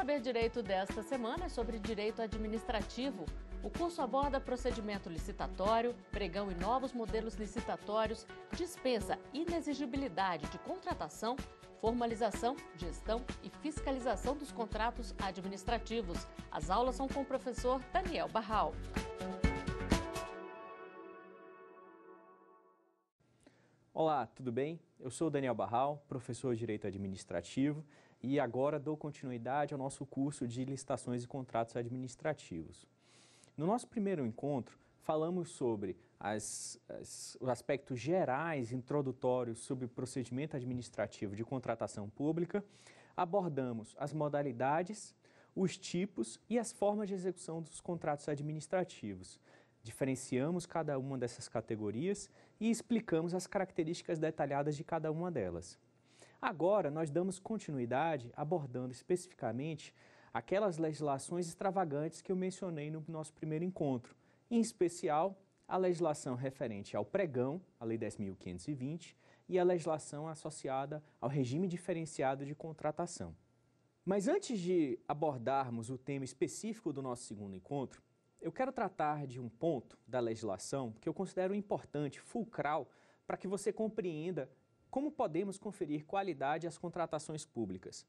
Saber Direito desta semana é sobre direito administrativo. O curso aborda procedimento licitatório, pregão e novos modelos licitatórios, dispensa, inexigibilidade de contratação, formalização, gestão e fiscalização dos contratos administrativos. As aulas são com o professor Daniel Barral. Olá, tudo bem? Eu sou o Daniel Barral, professor de Direito Administrativo, e agora dou continuidade ao nosso curso de licitações e contratos administrativos. No nosso primeiro encontro, falamos sobre os aspectos gerais, introdutórios sobre o procedimento administrativo de contratação pública, abordamos as modalidades, os tipos e as formas de execução dos contratos administrativos. Diferenciamos cada uma dessas categorias e explicamos as características detalhadas de cada uma delas. Agora, nós damos continuidade abordando especificamente aquelas legislações extravagantes que eu mencionei no nosso primeiro encontro, em especial a legislação referente ao pregão, a Lei 10.520, e a legislação associada ao regime diferenciado de contratação. Mas antes de abordarmos o tema específico do nosso segundo encontro, eu quero tratar de um ponto da legislação que eu considero importante, fulcral, para que você compreenda como podemos conferir qualidade às contratações públicas.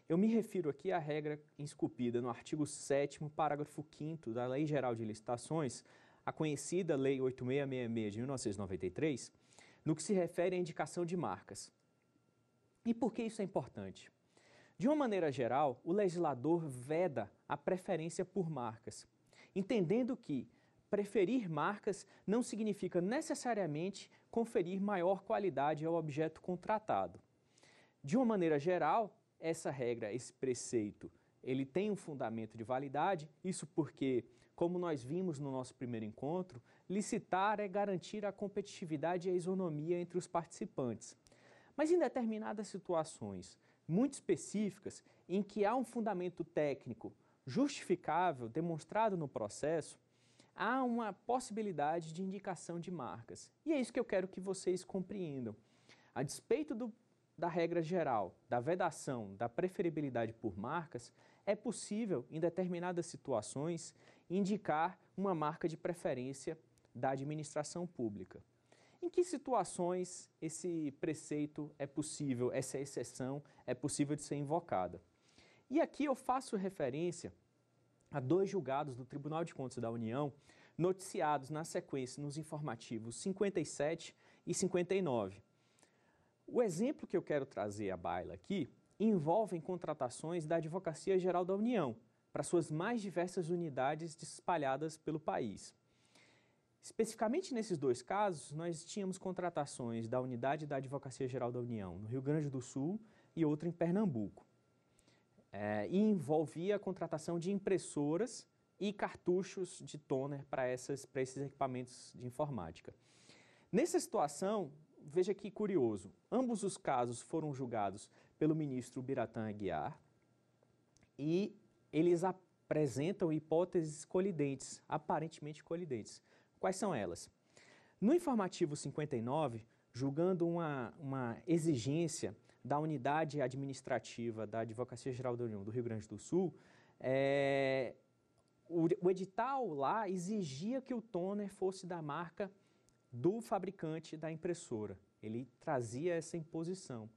Eu me refiro aqui à regra esculpida no artigo 7º, parágrafo 5º da Lei Geral de Licitações, a conhecida Lei 8666 de 1993, no que se refere à indicação de marcas. E por que isso é importante? De uma maneira geral, o legislador veda a preferência por marcas, entendendo que preferir marcas não significa necessariamente conferir maior qualidade ao objeto contratado. De uma maneira geral, essa regra, esse preceito, ele tem um fundamento de validade, isso porque, como nós vimos no nosso primeiro encontro, licitar é garantir a competitividade e a isonomia entre os participantes. Mas em determinadas situações muito específicas, em que há um fundamento técnico justificável, demonstrado no processo, há uma possibilidade de indicação de marcas. E é isso que eu quero que vocês compreendam. A despeito da regra geral, da vedação, da preferibilidade por marcas, é possível, em determinadas situações, indicar uma marca de preferência da administração pública. Em que situações esse preceito é possível, essa exceção é possível de ser invocada? E aqui eu faço referência a 2 julgados do Tribunal de Contas da União, noticiados na sequência nos informativos 57 e 59. O exemplo que eu quero trazer à baila aqui envolve contratações da Advocacia Geral da União, para suas mais diversas unidades espalhadas pelo país. Especificamente nesses 2 casos, nós tínhamos contratações da unidade da Advocacia Geral da União no Rio Grande do Sul e outra em Pernambuco. E envolvia a contratação de impressoras e cartuchos de toner para esses equipamentos de informática. Nessa situação, veja que curioso, ambos os casos foram julgados pelo ministro Biratã Aguiar e eles apresentam hipóteses colidentes, aparentemente colidentes. Quais são elas? No informativo 59, julgando uma exigência da unidade administrativa da Advocacia Geral da União do Rio Grande do Sul, o edital lá exigia que o toner fosse da marca do fabricante da impressora. Ele trazia essa imposição.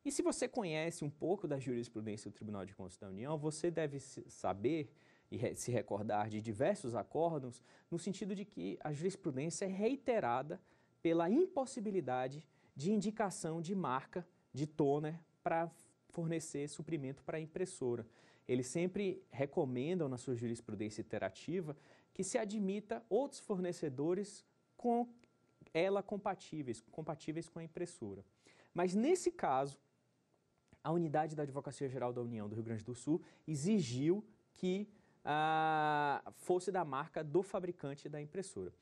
E se você conhece um pouco da jurisprudência do Tribunal de Contas da União, você deve saber e se recordar de diversos acórdãos no sentido de que a jurisprudência é reiterada pela impossibilidade de indicação de marca de toner para fornecer suprimento para a impressora. Eles sempre recomendam na sua jurisprudência iterativa que se admita outros fornecedores com ela compatíveis com a impressora. Mas nesse caso, a unidade da Advocacia Geral da União do Rio Grande do Sul exigiu que fosse da marca do fabricante da impressora.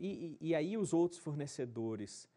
E aí os outros fornecedores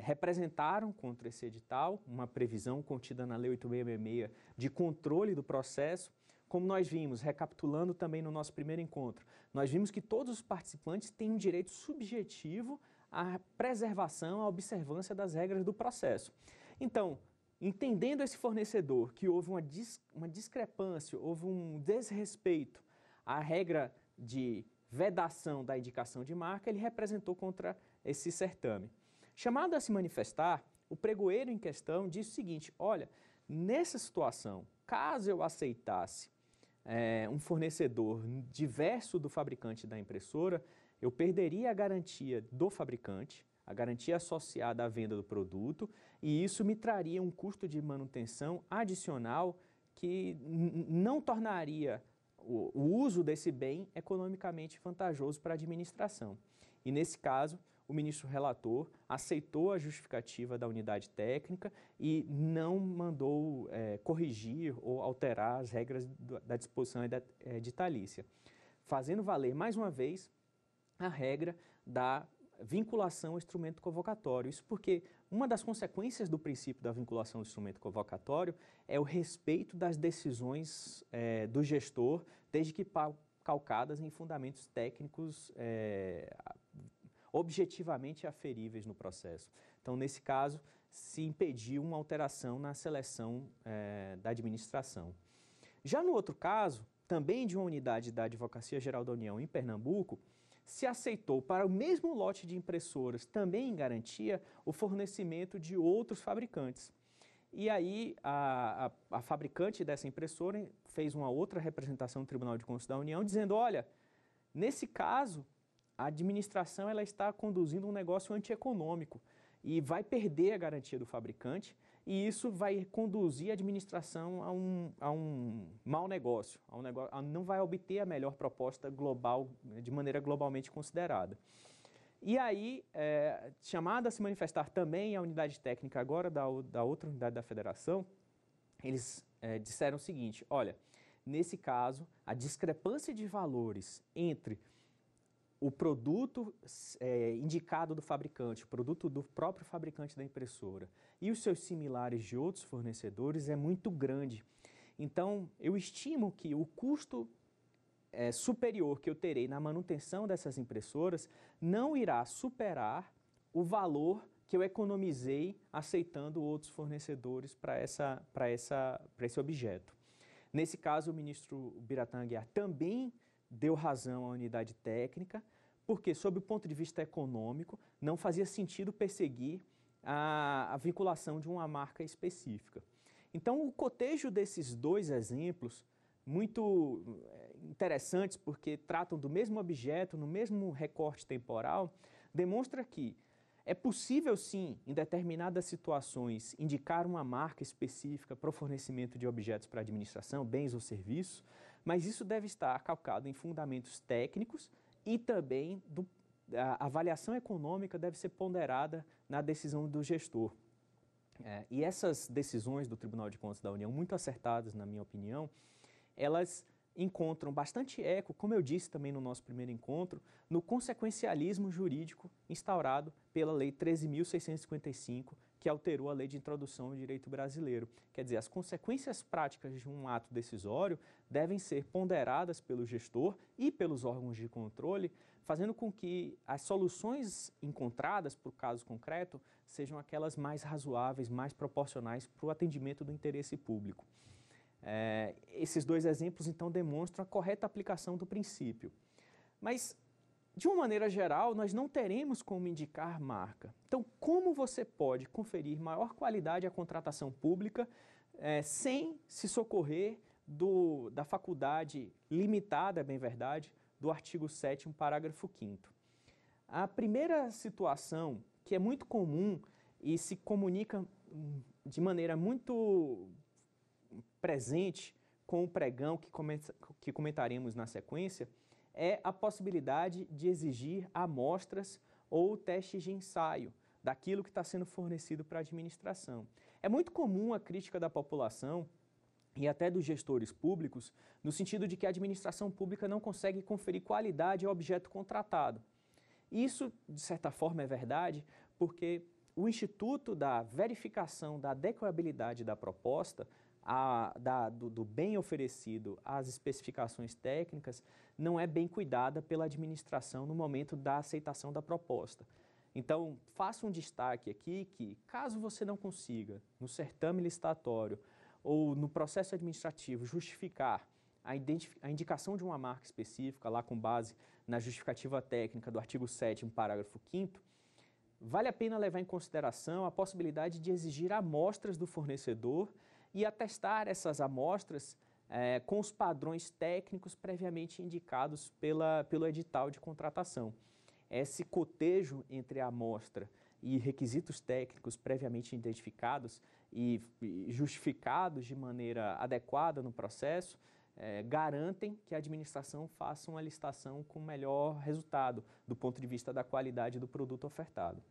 representaram contra esse edital uma previsão contida na Lei 8666 de controle do processo. Como nós vimos, recapitulando também no nosso primeiro encontro, nós vimos que todos os participantes têm um direito subjetivo à preservação, à observância das regras do processo. Então, entendendo esse fornecedor que houve uma discrepância, houve um desrespeito à regra de vedação da indicação de marca, ele representou contra esse certame. Chamado a se manifestar, o pregoeiro em questão disse o seguinte: olha, nessa situação, caso eu aceitasse um fornecedor diverso do fabricante da impressora, eu perderia a garantia do fabricante, a garantia associada à venda do produto, e isso me traria um custo de manutenção adicional que não tornaria o uso desse bem economicamente vantajoso para a administração. E nesse caso, o ministro relator aceitou a justificativa da unidade técnica e não mandou corrigir ou alterar as regras da disposição editalícia, fazendo valer mais uma vez a regra da vinculação ao instrumento convocatório. Isso porque uma das consequências do princípio da vinculação ao instrumento convocatório é o respeito das decisões do gestor, desde que calcadas em fundamentos técnicos objetivamente aferíveis no processo. Então, nesse caso, se impediu uma alteração na seleção da administração. Já no outro caso, também de uma unidade da Advocacia Geral da União em Pernambuco, se aceitou para o mesmo lote de impressoras, também em garantia, o fornecimento de outros fabricantes. E aí a fabricante dessa impressora fez uma outra representação no Tribunal de Contas da União, dizendo, olha, nesse caso, a administração ela está conduzindo um negócio antieconômico e vai perder a garantia do fabricante, e isso vai conduzir a administração a um mau negócio, não vai obter a melhor proposta global, de maneira globalmente considerada. E aí, chamada a se manifestar também a unidade técnica agora da outra unidade da federação, eles disseram o seguinte, olha, nesse caso, a discrepância de valores entre o produto indicado do fabricante, o produto do próprio fabricante da impressora e os seus similares de outros fornecedores é muito grande. Então, eu estimo que o custo superior que eu terei na manutenção dessas impressoras não irá superar o valor que eu economizei aceitando outros fornecedores para esse objeto. Nesse caso, o ministro Biratã Aguiar também deu razão à unidade técnica, porque, sob o ponto de vista econômico, não fazia sentido perseguir a vinculação de uma marca específica. Então, o cotejo desses dois exemplos, muito interessantes, porque tratam do mesmo objeto, no mesmo recorte temporal, demonstra que é possível, sim, em determinadas situações, indicar uma marca específica para o fornecimento de objetos para administração, bens ou serviços, mas isso deve estar calcado em fundamentos técnicos e também a avaliação econômica deve ser ponderada na decisão do gestor. E essas decisões do Tribunal de Contas da União, muito acertadas, na minha opinião, elas encontram bastante eco, como eu disse também no nosso primeiro encontro, no consequencialismo jurídico instaurado pela Lei 13.655, que alterou a Lei de Introdução ao Direito Brasileiro. Quer dizer, as consequências práticas de um ato decisório devem ser ponderadas pelo gestor e pelos órgãos de controle, fazendo com que as soluções encontradas para o caso concreto sejam aquelas mais razoáveis, mais proporcionais para o atendimento do interesse público. Esses dois exemplos, então, demonstram a correta aplicação do princípio. Mas, de uma maneira geral, nós não teremos como indicar marca. Então, como você pode conferir maior qualidade à contratação pública sem se socorrer da faculdade limitada, é bem verdade, do artigo 7º, parágrafo 5º? A primeira situação, que é muito comum e se comunica de maneira muito presente com o pregão que comentaremos na sequência, é a possibilidade de exigir amostras ou testes de ensaio daquilo que está sendo fornecido para a administração. É muito comum a crítica da população e até dos gestores públicos, no sentido de que a administração pública não consegue conferir qualidade ao objeto contratado. Isso, de certa forma, é verdade, porque o Instituto da Verificação da Adequabilidade da Proposta, do bem oferecido às especificações técnicas, não é bem cuidada pela administração no momento da aceitação da proposta. Então, faça um destaque aqui que, caso você não consiga, no certame licitatório ou no processo administrativo, justificar a indicação de uma marca específica, lá com base na justificativa técnica do artigo 7º, parágrafo 5º, vale a pena levar em consideração a possibilidade de exigir amostras do fornecedor e atestar essas amostras com os padrões técnicos previamente indicados pelo edital de contratação. Esse cotejo entre a amostra e requisitos técnicos previamente identificados e justificados de maneira adequada no processo garantem que a administração faça uma licitação com melhor resultado do ponto de vista da qualidade do produto ofertado.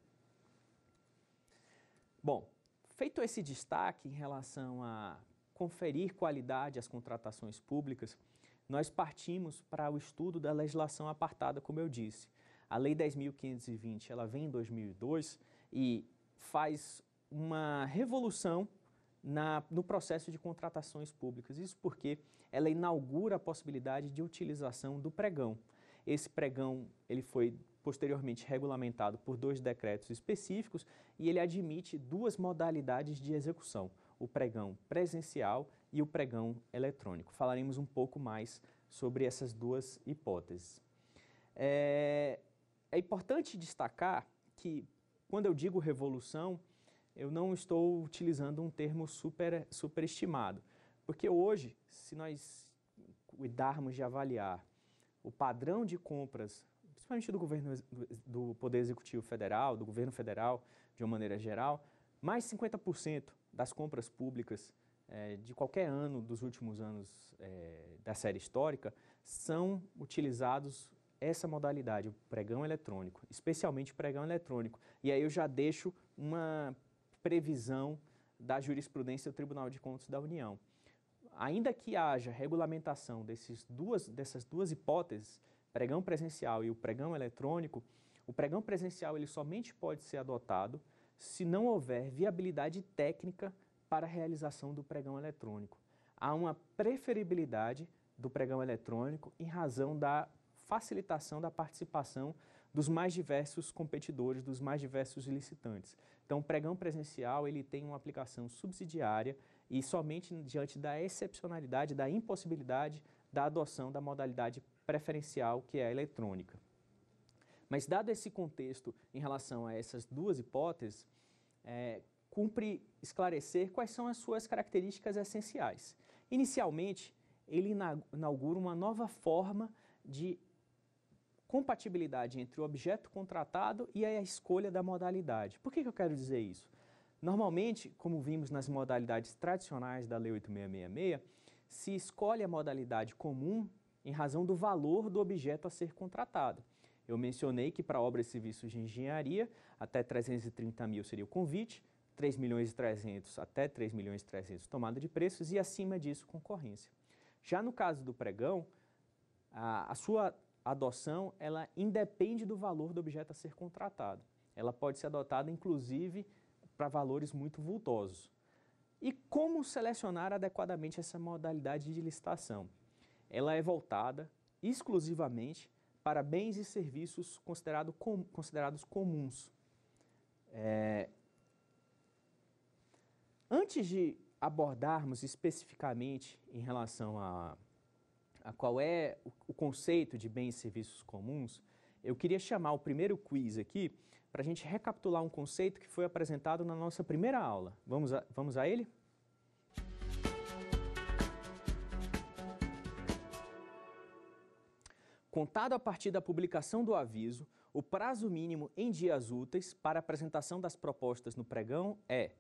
Bom, feito esse destaque em relação a conferir qualidade às contratações públicas, nós partimos para o estudo da legislação apartada, como eu disse. A Lei 10.520, ela vem em 2002 e faz uma revolução no processo de contratações públicas. Isso porque ela inaugura a possibilidade de utilização do pregão. Esse pregão ele foi posteriormente regulamentado por 2 decretos específicos e ele admite 2 modalidades de execução, o pregão presencial e o pregão eletrônico. Falaremos um pouco mais sobre essas 2 hipóteses. É importante destacar que, quando eu digo revolução, eu não estou utilizando um termo superestimado, porque hoje, se nós cuidarmos de avaliar o padrão de compras, principalmente do Poder Executivo Federal, do Governo Federal, de uma maneira geral, mais 50% das compras públicas de qualquer ano dos últimos anos da série histórica são utilizados essa modalidade, o pregão eletrônico, especialmente o pregão eletrônico. E aí eu já deixo uma previsão da jurisprudência do Tribunal de Contas da União. Ainda que haja regulamentação dessas duas hipóteses, pregão presencial e o pregão eletrônico, o pregão presencial ele somente pode ser adotado se não houver viabilidade técnica para a realização do pregão eletrônico. Há uma preferibilidade do pregão eletrônico em razão da facilitação da participação dos mais diversos competidores, dos mais diversos licitantes. Então, o pregão presencial ele tem uma aplicação subsidiária e somente diante da excepcionalidade, da impossibilidade da adoção da modalidade preferencial, que é a eletrônica. Mas, dado esse contexto em relação a essas 2 hipóteses, cumpre esclarecer quais são as suas características essenciais. Inicialmente, ele inaugura uma nova forma de compatibilidade entre o objeto contratado e a escolha da modalidade. Por que eu quero dizer isso? Normalmente, como vimos nas modalidades tradicionais da Lei 8.666, se escolhe a modalidade comum em razão do valor do objeto a ser contratado. Eu mencionei que para obras e serviços de engenharia, até 330 mil seria o convite, 3.300.000 até 3.300.000 tomada de preços e acima disso concorrência. Já no caso do pregão, a sua adoção ela independe do valor do objeto a ser contratado. Ela pode ser adotada, inclusive, para valores muito vultosos. E como selecionar adequadamente essa modalidade de licitação? Ela é voltada exclusivamente para bens e serviços considerados comuns. Antes de abordarmos especificamente em relação a qual é o conceito de bens e serviços comuns, eu queria chamar o primeiro quiz aqui para a gente recapitular um conceito que foi apresentado na nossa primeira aula. Vamos a ele? Contado a partir da publicação do aviso, o prazo mínimo em dias úteis para a apresentação das propostas no pregão é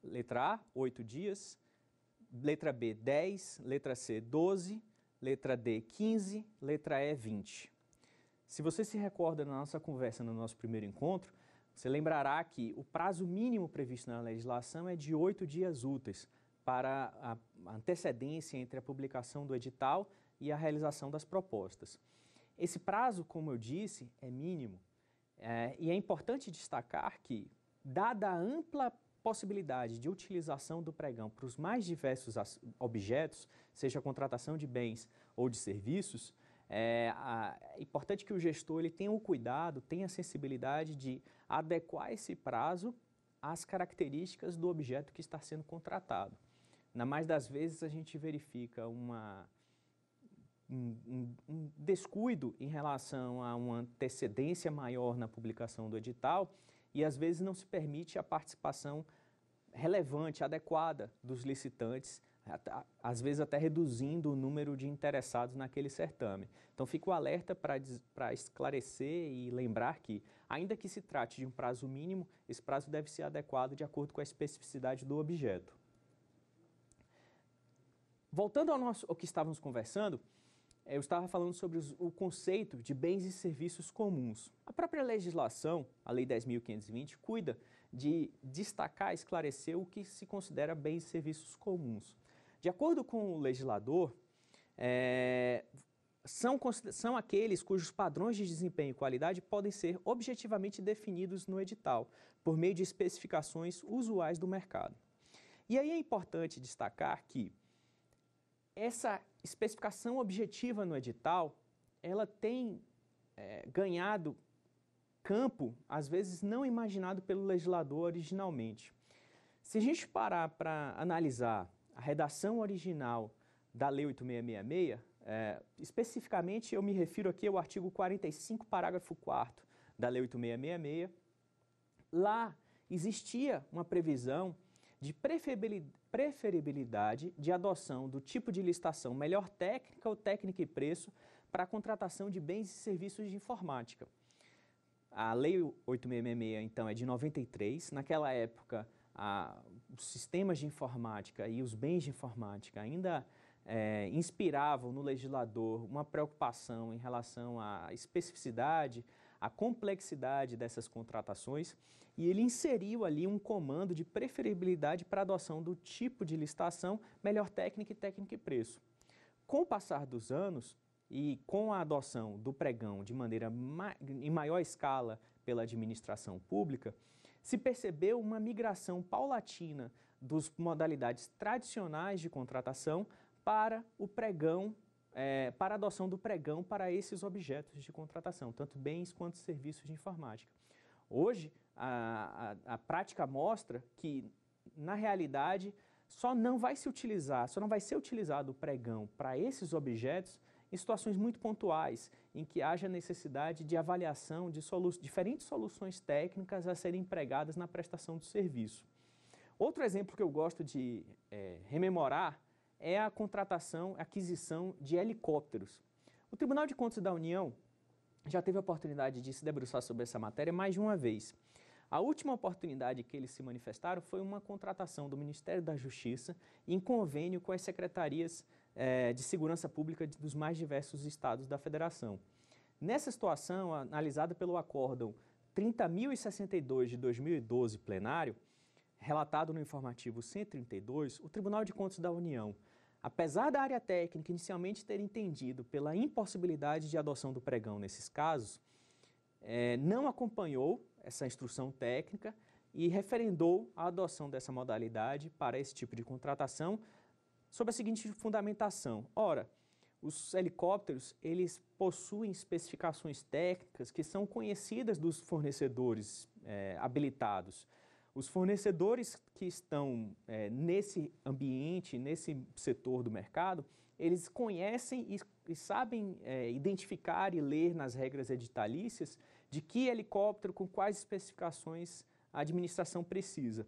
letra A, 8 dias, letra B, 10, letra C, 12, letra D, 15, letra E, 20. Se você se recorda na nossa conversa no nosso primeiro encontro, você lembrará que o prazo mínimo previsto na legislação é de 8 dias úteis para a antecedência entre a publicação do edital e a realização das propostas. Esse prazo, como eu disse, é mínimo e é importante destacar que, dada a ampla possibilidade de utilização do pregão para os mais diversos objetos, seja a contratação de bens ou de serviços, É importante que o gestor ele tenha o cuidado, tenha a sensibilidade de adequar esse prazo às características do objeto que está sendo contratado. Na mais das vezes a gente verifica um descuido em relação a uma antecedência maior na publicação do edital e às vezes não se permite a participação relevante, adequada dos licitantes, às vezes até reduzindo o número de interessados naquele certame. Então fica o alerta para esclarecer e lembrar que, ainda que se trate de um prazo mínimo, esse prazo deve ser adequado de acordo com a especificidade do objeto. Voltando ao que estávamos conversando, eu estava falando sobre o conceito de bens e serviços comuns. A própria legislação, a Lei 10.520, cuida de destacar, esclarecer o que se considera bens e serviços comuns. De acordo com o legislador, são aqueles cujos padrões de desempenho e qualidade podem ser objetivamente definidos no edital, por meio de especificações usuais do mercado. E aí é importante destacar que essa especificação objetiva no edital, ela tem ganhado campo, às vezes não imaginado pelo legislador originalmente. Se a gente parar para analisar a redação original da Lei 8.666, especificamente eu me refiro aqui ao artigo 45, parágrafo 4º da Lei 8.666, lá existia uma previsão de preferibilidade de adoção do tipo de licitação melhor técnica ou técnica e preço para a contratação de bens e serviços de informática. A Lei 8.666, então, é de 93. Naquela época, os sistemas de informática e os bens de informática ainda inspiravam no legislador uma preocupação em relação à especificidade, à complexidade dessas contratações, e ele inseriu ali um comando de preferibilidade para a adoção do tipo de licitação melhor técnica e preço. Com o passar dos anos e com a adoção do pregão de maneira em maior escala pela administração pública, se percebeu uma migração paulatina das modalidades tradicionais de contratação para o pregão, para a adoção do pregão para esses objetos de contratação, tanto bens quanto serviços de informática. Hoje, a prática mostra que, na realidade, só não vai ser utilizado o pregão para esses objetos em situações muito pontuais, em que haja necessidade de avaliação de diferentes soluções técnicas a serem empregadas na prestação do serviço. Outro exemplo que eu gosto de rememorar é a aquisição de helicópteros. O Tribunal de Contas da União já teve a oportunidade de se debruçar sobre essa matéria mais de uma vez. A última oportunidade que eles se manifestaram foi uma contratação do Ministério da Justiça em convênio com as secretarias de segurança pública dos mais diversos estados da federação. Nessa situação, analisada pelo Acórdão 30.062 de 2012 plenário, relatado no informativo 132, o Tribunal de Contas da União, apesar da área técnica inicialmente ter entendido pela impossibilidade de adoção do pregão nesses casos, não acompanhou essa instrução técnica e referendou a adoção dessa modalidade para esse tipo de contratação sob a seguinte fundamentação. Ora, os helicópteros, eles possuem especificações técnicas que são conhecidas dos fornecedores habilitados. Os fornecedores que estão nesse ambiente, nesse setor do mercado, eles conhecem e sabem identificar e ler nas regras editalícias de que helicóptero, com quais especificações a administração precisa.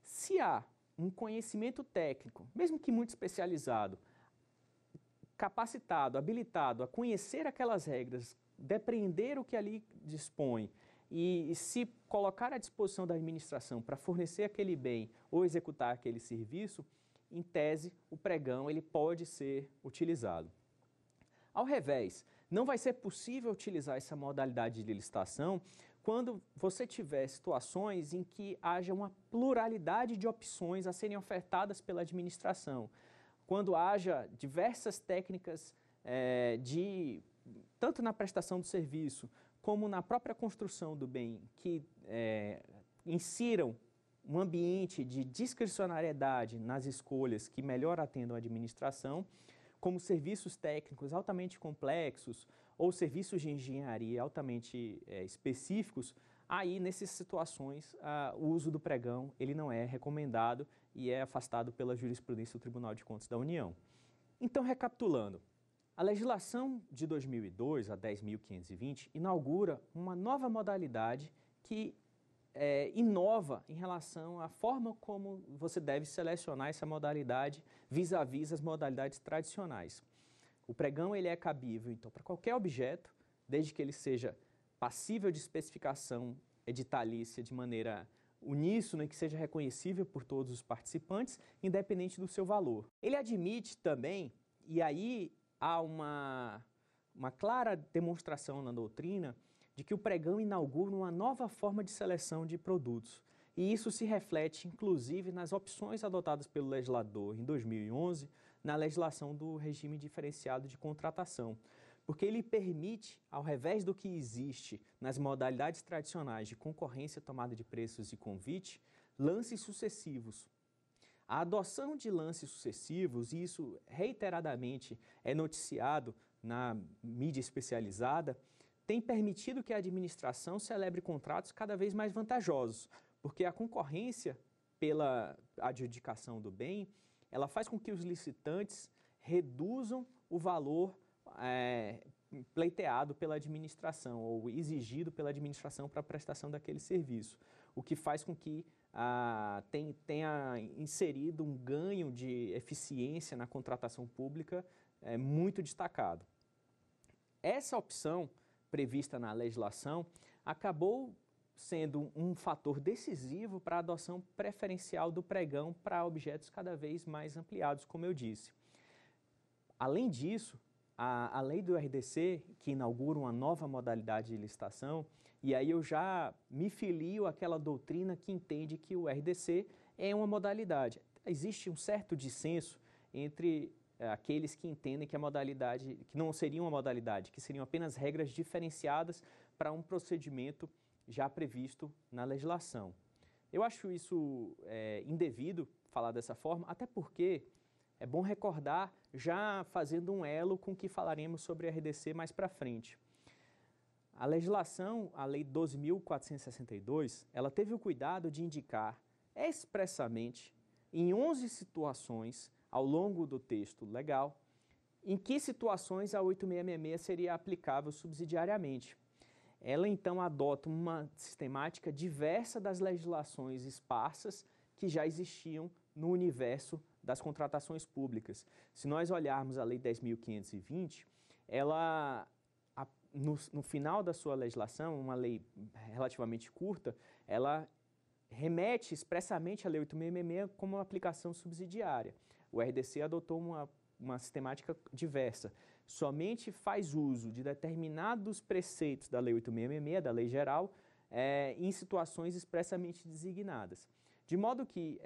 Se há um conhecimento técnico, mesmo que muito especializado, capacitado, habilitado a conhecer aquelas regras, depreender o que ali dispõe e se colocar à disposição da administração para fornecer aquele bem ou executar aquele serviço, em tese, o pregão ele pode ser utilizado. Ao revés, não vai ser possível utilizar essa modalidade de licitação quando você tiver situações em que haja uma pluralidade de opções a serem ofertadas pela administração, quando haja diversas técnicas tanto na prestação do serviço como na própria construção do bem, que insiram um ambiente de discricionariedade nas escolhas que melhor atendam a administração, como serviços técnicos altamente complexos ou serviços de engenharia altamente específicos, aí, nessas situações, o uso do pregão ele não é recomendado e é afastado pela jurisprudência do Tribunal de Contas da União. Então, recapitulando, a legislação de 2002, a 10.520, inaugura uma nova modalidade que inova em relação à forma como você deve selecionar essa modalidade vis-à-vis as modalidades tradicionais. O pregão ele é cabível, então, para qualquer objeto, desde que ele seja passível de especificação editalícia de maneira uníssona e que seja reconhecível por todos os participantes, independente do seu valor. Ele admite também, e aí há uma clara demonstração na doutrina, de que o pregão inaugura uma nova forma de seleção de produtos. E isso se reflete, inclusive, nas opções adotadas pelo legislador em 2011, na legislação do regime diferenciado de contratação. Porque ele permite, ao revés do que existe nas modalidades tradicionais de concorrência, tomada de preços e convite, lances sucessivos. A adoção de lances sucessivos, e isso reiteradamente é noticiado na mídia especializada, tem permitido que a administração celebre contratos cada vez mais vantajosos, porque a concorrência pela adjudicação do bem, ela faz com que os licitantes reduzam o valor pleiteado pela administração ou exigido pela administração para a prestação daquele serviço, o que faz com que tenha inserido um ganho de eficiência na contratação pública muito destacado. Essa opção prevista na legislação acabou sendo um fator decisivo para a adoção preferencial do pregão para objetos cada vez mais ampliados, como eu disse. Além disso, a lei do RDC, que inaugura uma nova modalidade de licitação, e aí eu já me filio àquela doutrina que entende que o RDC é uma modalidade. Existe um certo dissenso entre aqueles que entendem que a modalidade, que não seria uma modalidade, que seriam apenas regras diferenciadas para um procedimento já previsto na legislação. Eu acho isso indevido falar dessa forma, até porque é bom recordar, já fazendo um elo com o que falaremos sobre a RDC mais para frente. A legislação, a Lei 12.462, ela teve o cuidado de indicar expressamente, em 11 situações ao longo do texto legal, em que situações a 8666 seria aplicável subsidiariamente. Ela, então, adota uma sistemática diversa das legislações esparsas que já existiam no universo das contratações públicas. Se nós olharmos a Lei 10.520, ela, no final da sua legislação, uma lei relativamente curta, ela remete expressamente à Lei 8666 como uma aplicação subsidiária. O RDC adotou uma sistemática diversa. Somente faz uso de determinados preceitos da Lei 8666, da Lei Geral, em situações expressamente designadas. De modo que,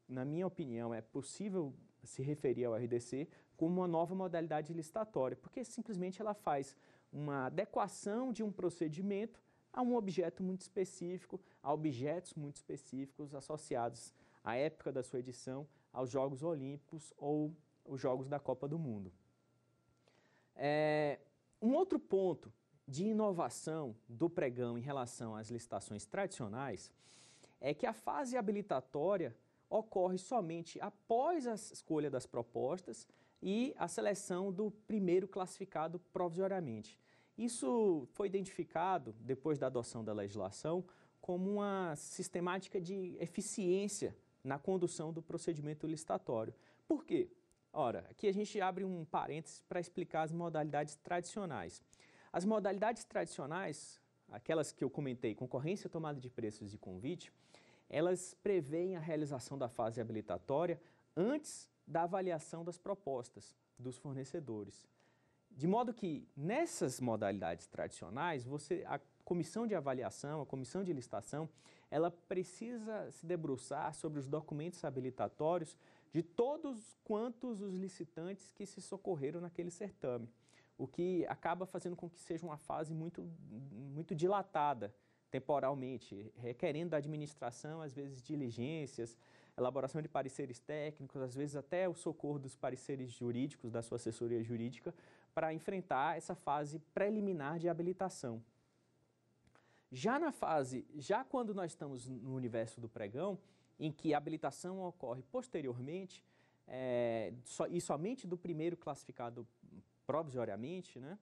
na minha opinião, é possível se referir ao RDC como uma nova modalidade licitatória, porque simplesmente ela faz uma adequação de um procedimento a um objeto muito específico, a objetos muito específicos associados à época da sua edição, aos Jogos Olímpicos ou os Jogos da Copa do Mundo. Um outro ponto de inovação do pregão em relação às licitações tradicionais é que a fase habilitatória ocorre somente após a escolha das propostas e a seleção do primeiro classificado provisoriamente. Isso foi identificado, depois da adoção da legislação, como uma sistemática de eficiência na condução do procedimento licitatório. Por quê? Ora, aqui a gente abre um parênteses para explicar as modalidades tradicionais. As modalidades tradicionais, aquelas que eu comentei, concorrência, tomada de preços e convite, elas prevêem a realização da fase habilitatória antes da avaliação das propostas dos fornecedores. De modo que, nessas modalidades tradicionais, a comissão de avaliação, a comissão de licitação, ela precisa se debruçar sobre os documentos habilitatórios de todos quantos os licitantes que se socorreram naquele certame, o que acaba fazendo com que seja uma fase muito dilatada temporalmente, requerendo da administração, às vezes, diligências, elaboração de pareceres técnicos, às vezes até o socorro dos pareceres jurídicos, da sua assessoria jurídica, para enfrentar essa fase preliminar de habilitação. Já quando nós estamos no universo do pregão, em que a habilitação ocorre posteriormente, e somente do primeiro classificado provisoriamente, né,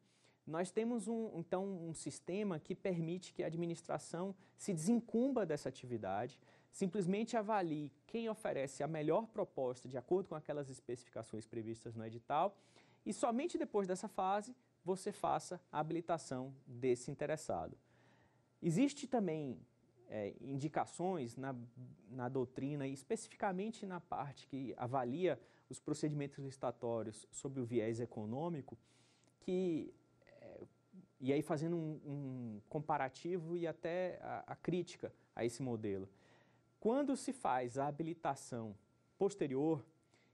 nós temos então um sistema que permite que a administração se desincumba dessa atividade, simplesmente avalie quem oferece a melhor proposta de acordo com aquelas especificações previstas no edital e somente depois dessa fase você faça a habilitação desse interessado. Existe também indicações na doutrina, e especificamente na parte que avalia os procedimentos licitatórios sob o viés econômico, e aí fazendo um comparativo e até a crítica a esse modelo. Quando se faz a habilitação posterior,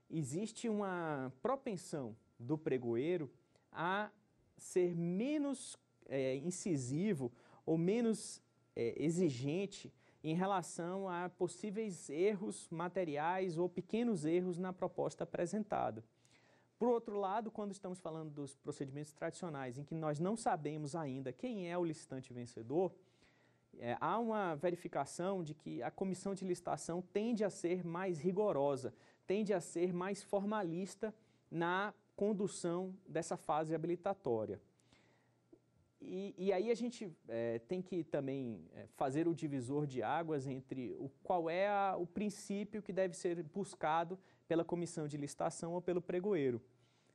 existe uma propensão do pregoeiro a ser menos incisivo ou menos exigente em relação a possíveis erros materiais ou pequenos erros na proposta apresentada. Por outro lado, quando estamos falando dos procedimentos tradicionais, em que nós não sabemos ainda quem é o licitante vencedor, há uma verificação de que a comissão de licitação tende a ser mais rigorosa, tende a ser mais formalista na condução dessa fase habilitatória. E aí a gente tem que também fazer o divisor de águas entre qual é o princípio que deve ser buscado pela comissão de licitação ou pelo pregoeiro.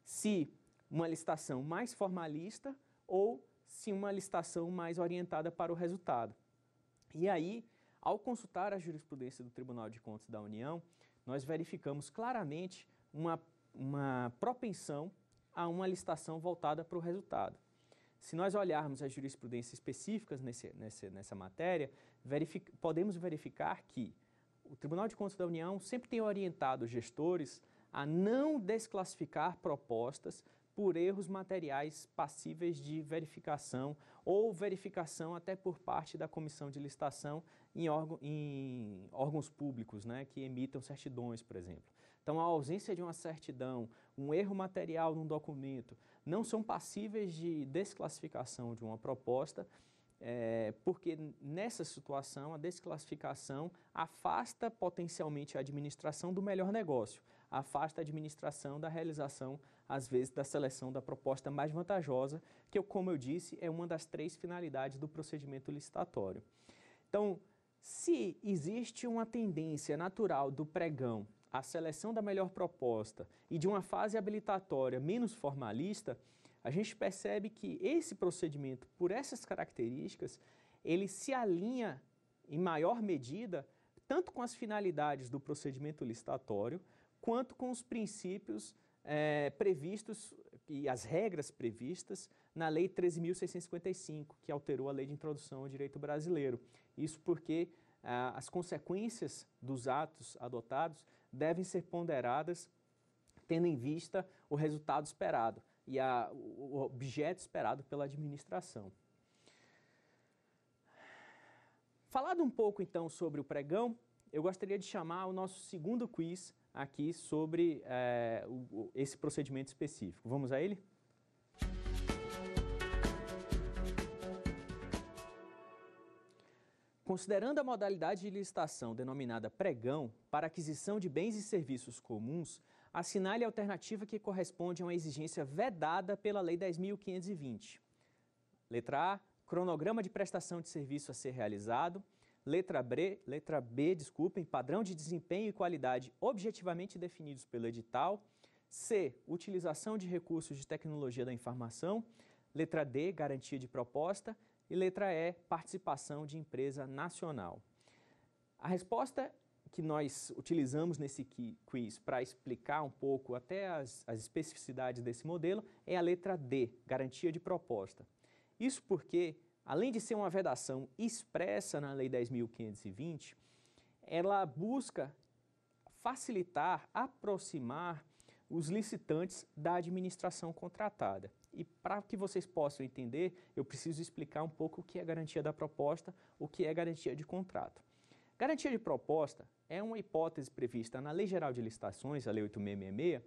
Se uma licitação mais formalista ou se uma licitação mais orientada para o resultado. E aí, ao consultar a jurisprudência do Tribunal de Contas da União, nós verificamos claramente uma propensão a uma licitação voltada para o resultado. Se nós olharmos as jurisprudências específicas nessa matéria, podemos verificar que o Tribunal de Contas da União sempre tem orientado os gestores a não desclassificar propostas por erros materiais passíveis de verificação ou verificação até por parte da comissão de licitação em órgãos públicos, né, que emitam certidões, por exemplo. Então, a ausência de uma certidão, um erro material num documento, não são passíveis de desclassificação de uma proposta, porque nessa situação a desclassificação afasta potencialmente a administração do melhor negócio, afasta a administração da realização, às vezes, da seleção da proposta mais vantajosa, que, como eu disse, é uma das 3 finalidades do procedimento licitatório. Então, se existe uma tendência natural do pregão à seleção da melhor proposta e de uma fase habilitatória menos formalista, a gente percebe que esse procedimento, por essas características, ele se alinha em maior medida tanto com as finalidades do procedimento licitatório, quanto com os princípios previstos e as regras previstas na Lei 13.655, que alterou a Lei de Introdução ao Direito Brasileiro. Isso porque as consequências dos atos adotados devem ser ponderadas tendo em vista o resultado esperado e o objeto esperado pela administração. Falado um pouco, então, sobre o pregão, eu gostaria de chamar o nosso segundo quiz aqui sobre esse procedimento específico. Vamos a ele? Considerando a modalidade de licitação denominada pregão para aquisição de bens e serviços comuns, assinale a alternativa que corresponde a uma exigência vedada pela Lei 10.520. Letra A, cronograma de prestação de serviço a ser realizado. Letra B, padrão de desempenho e qualidade objetivamente definidos pelo edital. C, utilização de recursos de tecnologia da informação. Letra D, garantia de proposta. E letra E, participação de empresa nacional. A resposta que nós utilizamos nesse quiz para explicar um pouco até as especificidades desse modelo é a letra D, garantia de proposta. Isso porque, além de ser uma vedação expressa na Lei 10.520, ela busca facilitar, aproximar os licitantes da administração contratada. e para que vocês possam entender, eu preciso explicar um pouco o que é garantia da proposta, o que é garantia de contrato. Garantia de proposta é uma hipótese prevista na Lei Geral de Licitações, a Lei 8666,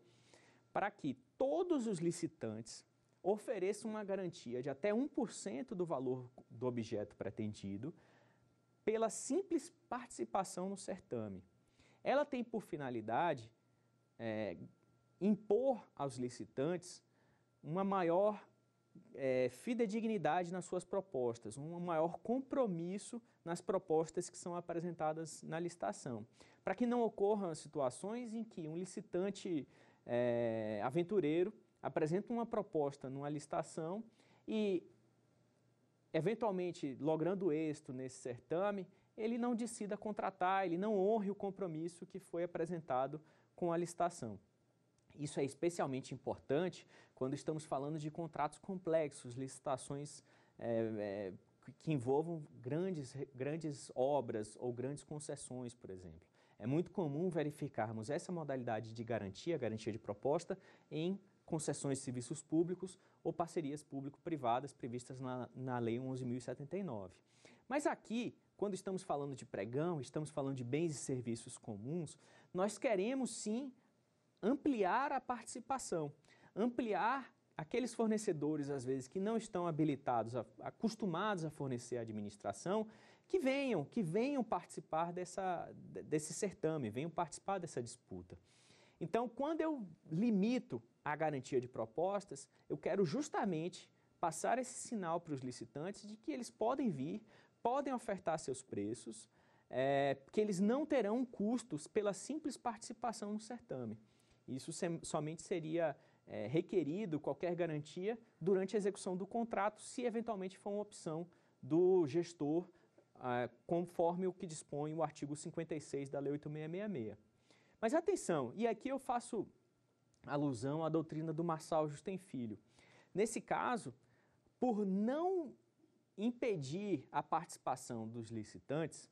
para que todos os licitantes ofereçam uma garantia de até 1% do valor do objeto pretendido pela simples participação no certame. Ela tem por finalidade impor aos licitantes uma maior fidedignidade nas suas propostas, um maior compromisso nas propostas que são apresentadas na licitação, para que não ocorram situações em que um licitante aventureiro apresenta uma proposta numa licitação e, eventualmente, logrando êxito nesse certame, ele não decida contratar, ele não honre o compromisso que foi apresentado com a licitação. Isso é especialmente importante quando estamos falando de contratos complexos, licitações que envolvam grandes obras ou grandes concessões, por exemplo. É muito comum verificarmos essa modalidade de garantia de proposta, em concessões de serviços públicos ou parcerias público-privadas previstas na Lei 11.079. Mas aqui, quando estamos falando de pregão, estamos falando de bens e serviços comuns, nós queremos sim ampliar a participação, ampliar aqueles fornecedores, às vezes, que não estão habilitados, acostumados a fornecer a administração, que venham participar desse certame, venham participar dessa disputa. Então, quando eu limito a garantia de propostas, eu quero justamente passar esse sinal para os licitantes de que eles podem vir, podem ofertar seus preços, que eles não terão custos pela simples participação no certame. Isso somente seria requerido, qualquer garantia, durante a execução do contrato, se eventualmente for uma opção do gestor, conforme o que dispõe o artigo 56 da Lei 8666. Mas atenção, e aqui eu faço alusão à doutrina do Marçal Justem Filho. Nesse caso, por não impedir a participação dos licitantes,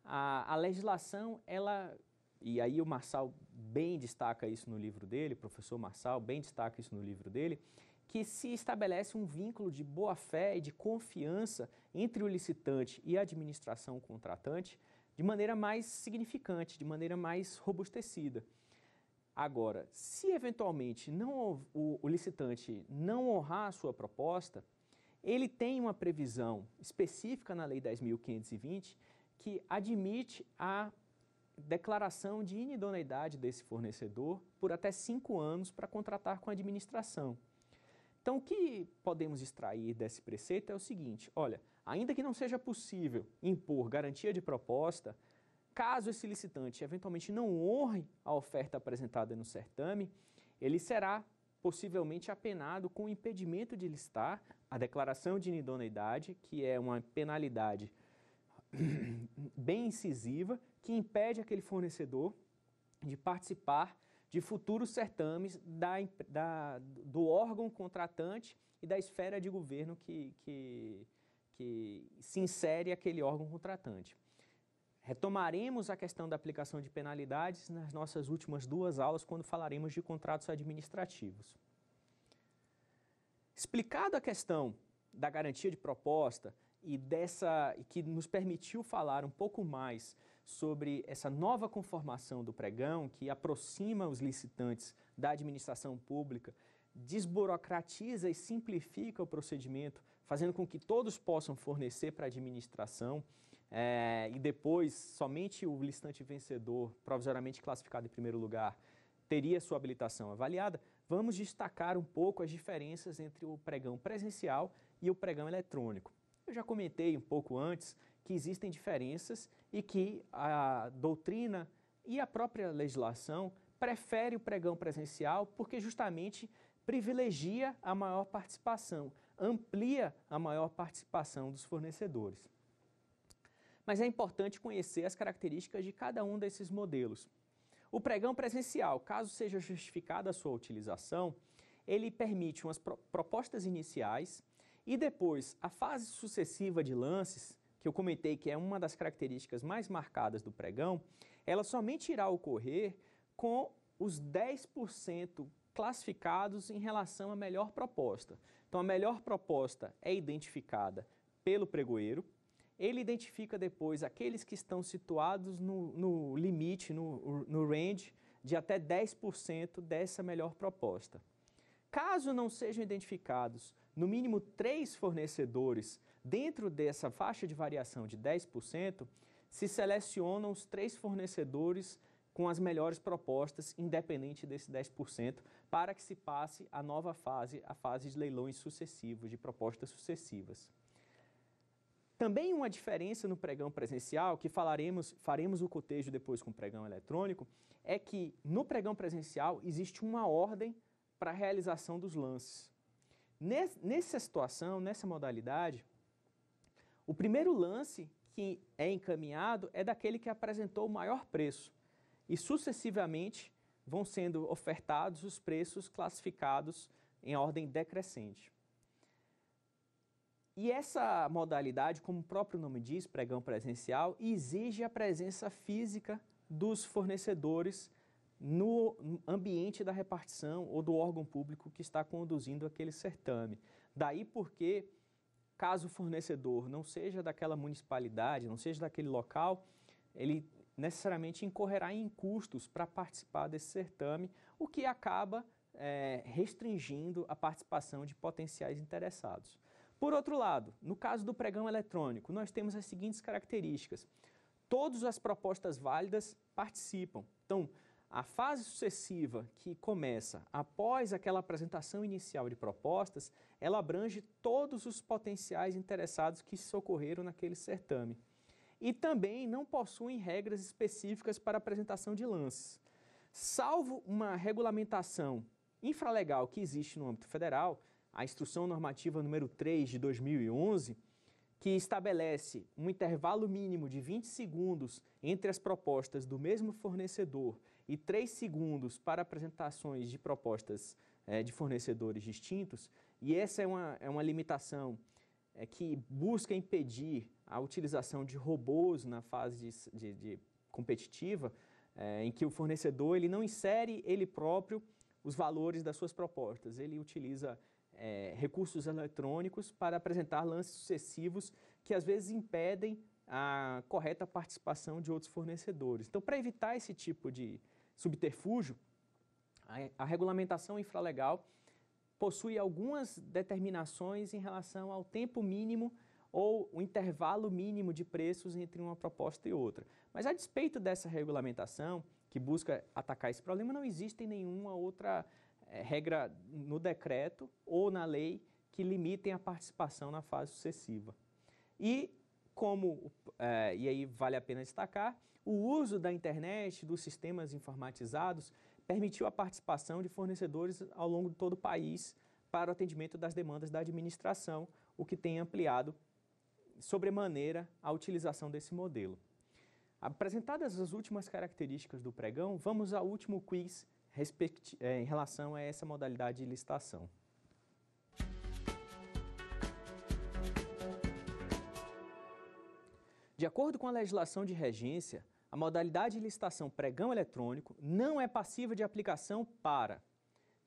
a legislação, e aí o Marçal bem destaca isso no livro dele, o professor Marçal bem destaca isso no livro dele, que se estabelece um vínculo de boa-fé e de confiança entre o licitante e a administração contratante de maneira mais significante, de maneira mais robustecida. Agora, se eventualmente o licitante não honrar a sua proposta, ele tem uma previsão específica na Lei 10.520 que admite a declaração de inidoneidade desse fornecedor por até 5 anos para contratar com a administração. Então, o que podemos extrair desse preceito é o seguinte: olha, ainda que não seja possível impor garantia de proposta, caso esse licitante eventualmente não honre a oferta apresentada no certame, ele será possivelmente apenado com o impedimento de licitar, a declaração de inidoneidade, que é uma penalidade bem incisiva, que impede aquele fornecedor de participar de futuros certames do órgão contratante e da esfera de governo que se insere aquele órgão contratante. Retomaremos a questão da aplicação de penalidades nas nossas últimas 2 aulas, quando falaremos de contratos administrativos. Explicado a questão da garantia de proposta e que nos permitiu falar um pouco mais sobre essa nova conformação do pregão, que aproxima os licitantes da administração pública, desburocratiza e simplifica o procedimento, fazendo com que todos possam fornecer para a administração, e depois somente o licitante vencedor, provisoriamente classificado em primeiro lugar, teria sua habilitação avaliada. Vamos destacar um pouco as diferenças entre o pregão presencial e o pregão eletrônico. Eu já comentei um pouco antes que existem diferenças e que a doutrina e a própria legislação prefere o pregão presencial porque justamente privilegia a maior participação, amplia a maior participação dos fornecedores. Mas é importante conhecer as características de cada um desses modelos. O pregão presencial, caso seja justificada a sua utilização, ele permite umas propostas iniciais e depois a fase sucessiva de lances, que eu comentei que é uma das características mais marcadas do pregão, ela somente irá ocorrer com os 10% classificados em relação à melhor proposta. Então, a melhor proposta é identificada pelo pregoeiro, ele identifica depois aqueles que estão situados no limite, no range de até 10% dessa melhor proposta. Caso não sejam identificados no mínimo 3 fornecedores dentro dessa faixa de variação de 10%, se selecionam os 3 fornecedores com as melhores propostas, independente desse 10%, para que se passe a nova fase, a fase de leilões sucessivos, de propostas sucessivas. Também uma diferença no pregão presencial, que faremos o cotejo depois com o pregão eletrônico, é que no pregão presencial existe uma ordem para a realização dos lances. Nessa situação, nessa modalidade, o primeiro lance que é encaminhado é daquele que apresentou o maior preço e sucessivamente vão sendo ofertados os preços classificados em ordem decrescente. E essa modalidade, como o próprio nome diz, pregão presencial, exige a presença física dos fornecedores no ambiente da repartição ou do órgão público que está conduzindo aquele certame. Daí porque, caso o fornecedor não seja daquela municipalidade, não seja daquele local, ele necessariamente incorrerá em custos para participar desse certame, o que acaba restringindo a participação de potenciais interessados. Por outro lado, no caso do pregão eletrônico, nós temos as seguintes características. Todas as propostas válidas participam. Então, a fase sucessiva que começa após aquela apresentação inicial de propostas, ela abrange todos os potenciais interessados que socorreram naquele certame. E também não possuem regras específicas para apresentação de lances. Salvo uma regulamentação infralegal que existe no âmbito federal, a Instrução Normativa número 3 de 2011, que estabelece um intervalo mínimo de 20 segundos entre as propostas do mesmo fornecedor e 3 segundos para apresentações de propostas de fornecedores distintos, e essa é uma limitação que busca impedir a utilização de robôs na fase de competitiva, em que o fornecedor ele não insere ele próprio os valores das suas propostas, ele utiliza recursos eletrônicos para apresentar lances sucessivos que às vezes impedem a correta participação de outros fornecedores. Então, para evitar esse tipo de subterfúgio, a regulamentação infralegal possui algumas determinações em relação ao tempo mínimo ou o intervalo mínimo de preços entre uma proposta e outra. Mas a despeito dessa regulamentação, que busca atacar esse problema, não existe nenhuma outra regra no decreto ou na lei que limitem a participação na fase sucessiva. E aí vale a pena destacar, o uso da internet, dos sistemas informatizados, permitiu a participação de fornecedores ao longo de todo o país para o atendimento das demandas da administração, o que tem ampliado sobremaneira a utilização desse modelo. Apresentadas as últimas características do pregão, vamos ao último quiz em relação a essa modalidade de licitação. De acordo com a legislação de regência, a modalidade de licitação pregão eletrônico não é passível de aplicação para...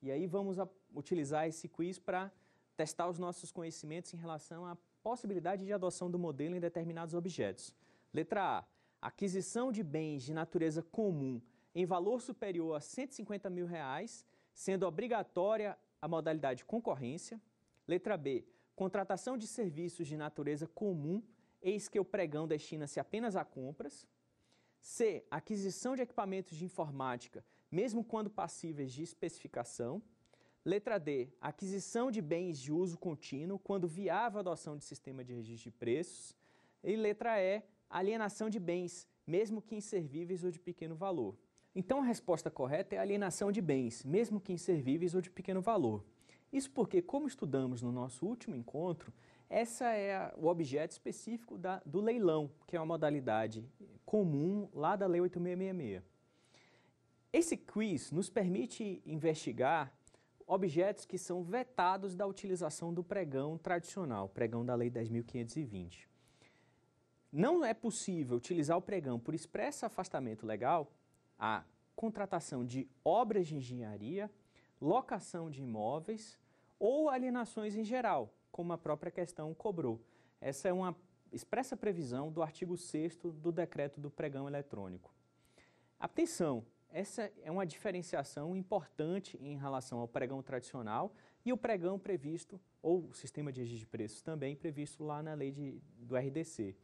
E aí vamos utilizar esse quiz para testar os nossos conhecimentos em relação à possibilidade de adoção do modelo em determinados objetos. Letra A. Aquisição de bens de natureza comum em valor superior a R$ 150 mil, sendo obrigatória a modalidade concorrência. Letra B. Contratação de serviços de natureza comum, eis que o pregão destina-se apenas a compras. C. Aquisição de equipamentos de informática, mesmo quando passíveis de especificação. Letra D. Aquisição de bens de uso contínuo, quando viável a adoção de sistema de registro de preços. E letra E. Alienação de bens, mesmo que inservíveis ou de pequeno valor. Então, a resposta correta é alienação de bens, mesmo que inservíveis ou de pequeno valor. Isso porque, como estudamos no nosso último encontro, esse é o objeto específico do leilão, que é uma modalidade comum lá da Lei 8666. Esse quiz nos permite investigar objetos que são vetados da utilização do pregão tradicional, pregão da Lei 10.520. Não é possível utilizar o pregão por expresso afastamento legal a contratação de obras de engenharia, locação de imóveis ou alienações em geral, como a própria questão cobrou. Essa é uma expressa previsão do artigo 6º do decreto do pregão eletrônico. Atenção, essa é uma diferenciação importante em relação ao pregão tradicional e o pregão previsto, ou o sistema de registro de preços também previsto lá na lei do RDC.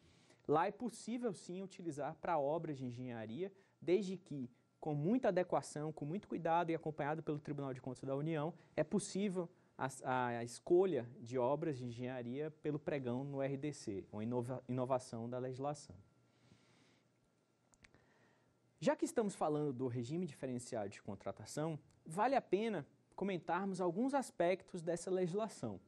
Lá é possível sim utilizar para obras de engenharia, desde que com muita adequação, com muito cuidado e acompanhado pelo Tribunal de Contas da União, é possível a escolha de obras de engenharia pelo pregão no RDC, uma inovação da legislação. Já que estamos falando do regime diferenciado de contratação, vale a pena comentarmos alguns aspectos dessa legislação.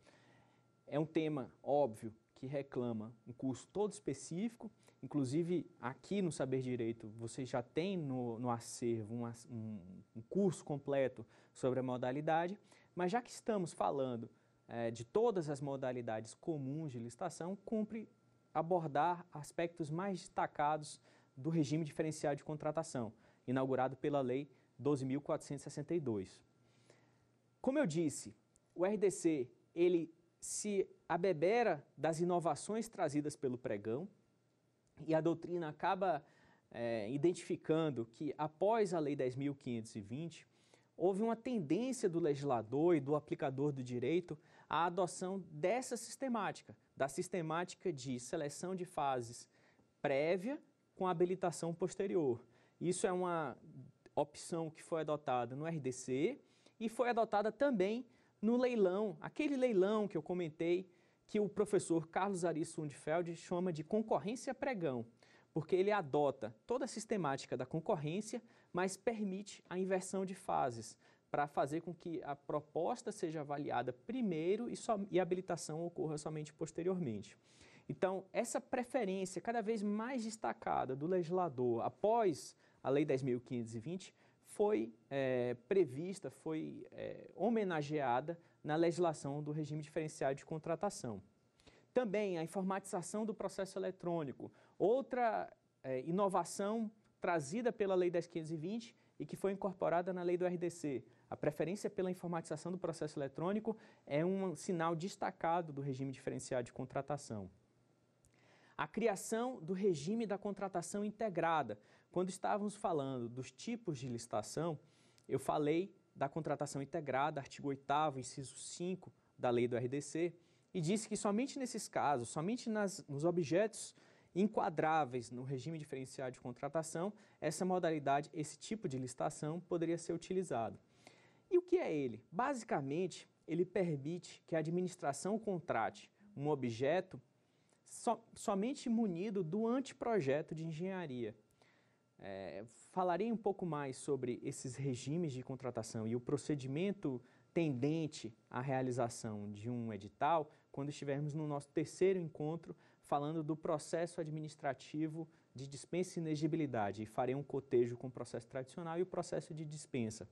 É um tema óbvio que reclama um curso todo específico, inclusive aqui no Saber Direito você já tem no acervo um curso completo sobre a modalidade, mas já que estamos falando de todas as modalidades comuns de licitação, cumpre abordar aspectos mais destacados do regime diferenciado de contratação, inaugurado pela Lei 12.462. Como eu disse, o RDC ele se abebera das inovações trazidas pelo pregão e a doutrina acaba identificando que após a Lei 10.520, houve uma tendência do legislador e do aplicador do direito à adoção dessa sistemática, da sistemática de seleção de fases prévia com habilitação posterior. Isso é uma opção que foi adotada no RDC e foi adotada também no leilão, aquele leilão que eu comentei, que o professor Carlos Ari Sundfeld chama de concorrência pregão, porque ele adota toda a sistemática da concorrência, mas permite a inversão de fases, para fazer com que a proposta seja avaliada primeiro e a habilitação ocorra somente posteriormente. Então, essa preferência cada vez mais destacada do legislador após a Lei 10.520 foi prevista, foi homenageada na legislação do regime diferenciado de contratação. Também a informatização do processo eletrônico, outra inovação trazida pela Lei 10.520 e que foi incorporada na Lei do RDC. A preferência pela informatização do processo eletrônico é um sinal destacado do regime diferenciado de contratação. A criação do regime da contratação integrada. Quando estávamos falando dos tipos de licitação, eu falei da contratação integrada, artigo 8º, inciso 5 da lei do RDC, e disse que somente nesses casos, somente nos objetos enquadráveis no regime diferenciado de contratação, essa modalidade, esse tipo de licitação poderia ser utilizado. E o que é ele? Basicamente, ele permite que a administração contrate um objeto somente munido do anteprojeto de engenharia. Falarei um pouco mais sobre esses regimes de contratação e o procedimento tendente à realização de um edital quando estivermos no nosso terceiro encontro falando do processo administrativo de dispensa e inexigibilidade, e farei um cotejo com o processo tradicional e o processo de dispensa.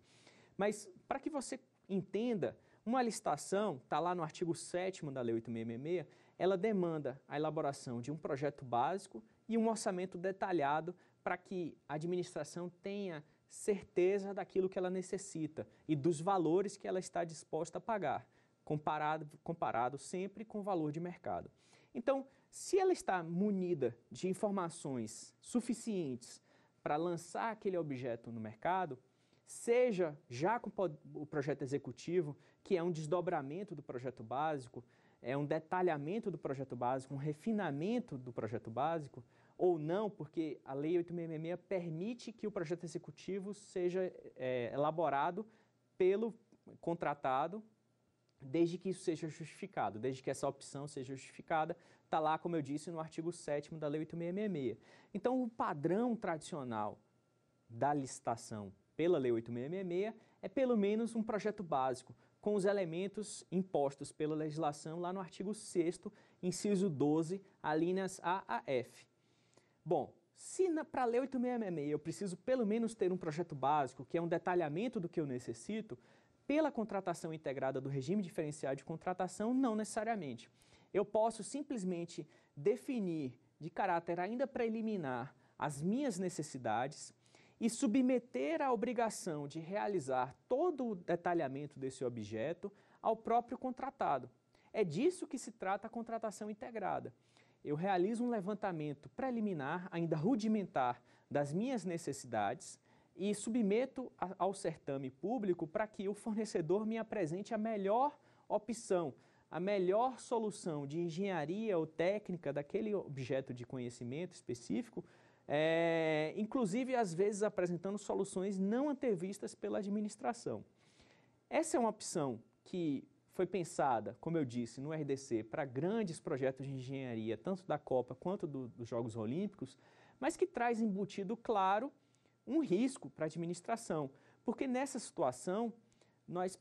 Mas, para que você entenda, uma licitação, está lá no artigo 7º da Lei 8.666, ela demanda a elaboração de um projeto básico e um orçamento detalhado para que a administração tenha certeza daquilo que ela necessita e dos valores que ela está disposta a pagar, comparado sempre com o valor de mercado. Então, se ela está munida de informações suficientes para lançar aquele objeto no mercado, seja já com o projeto executivo, que é um desdobramento do projeto básico, é um detalhamento do projeto básico, um refinamento do projeto básico, ou não, porque a Lei 8.666 permite que o projeto executivo seja elaborado pelo contratado, desde que isso seja justificado, desde que essa opção seja justificada, está lá, como eu disse, no artigo 7º da Lei 8.666. Então, o padrão tradicional da licitação pela Lei 8.666 é pelo menos um projeto básico, com os elementos impostos pela legislação lá no artigo 6º, inciso 12, alíneas A a F. Bom, se para a Lei 8.666 eu preciso pelo menos ter um projeto básico, que é um detalhamento do que eu necessito, pela contratação integrada do regime diferenciado de contratação, não necessariamente. Eu posso simplesmente definir de caráter ainda preliminar as minhas necessidades e submeter a obrigação de realizar todo o detalhamento desse objeto ao próprio contratado. É disso que se trata a contratação integrada. Eu realizo um levantamento preliminar, ainda rudimentar, das minhas necessidades e submeto ao certame público para que o fornecedor me apresente a melhor opção, a melhor solução de engenharia ou técnica daquele objeto de conhecimento específico, inclusive às vezes apresentando soluções não antevistas pela administração. Essa é uma opção que foi pensada, como eu disse, no RDC para grandes projetos de engenharia, tanto da Copa quanto dos Jogos Olímpicos, mas que traz embutido, claro, um risco para a administração, porque nessa situação nós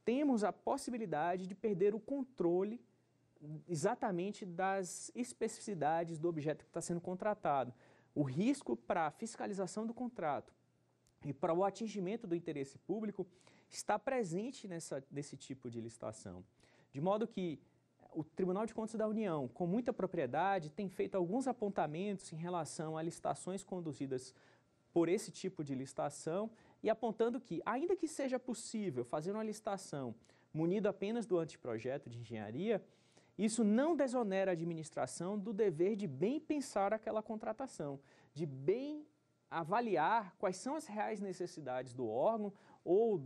temos a possibilidade de perder o controle exatamente das especificidades do objeto que está sendo contratado. O risco para a fiscalização do contrato e para o atingimento do interesse público está presente nesse tipo de licitação. De modo que o Tribunal de Contas da União, com muita propriedade, tem feito alguns apontamentos em relação a licitações conduzidas por esse tipo de licitação e apontando que, ainda que seja possível fazer uma licitação munido apenas do anteprojeto de engenharia, isso não desonera a administração do dever de bem pensar aquela contratação, de bem avaliar quais são as reais necessidades do órgão ou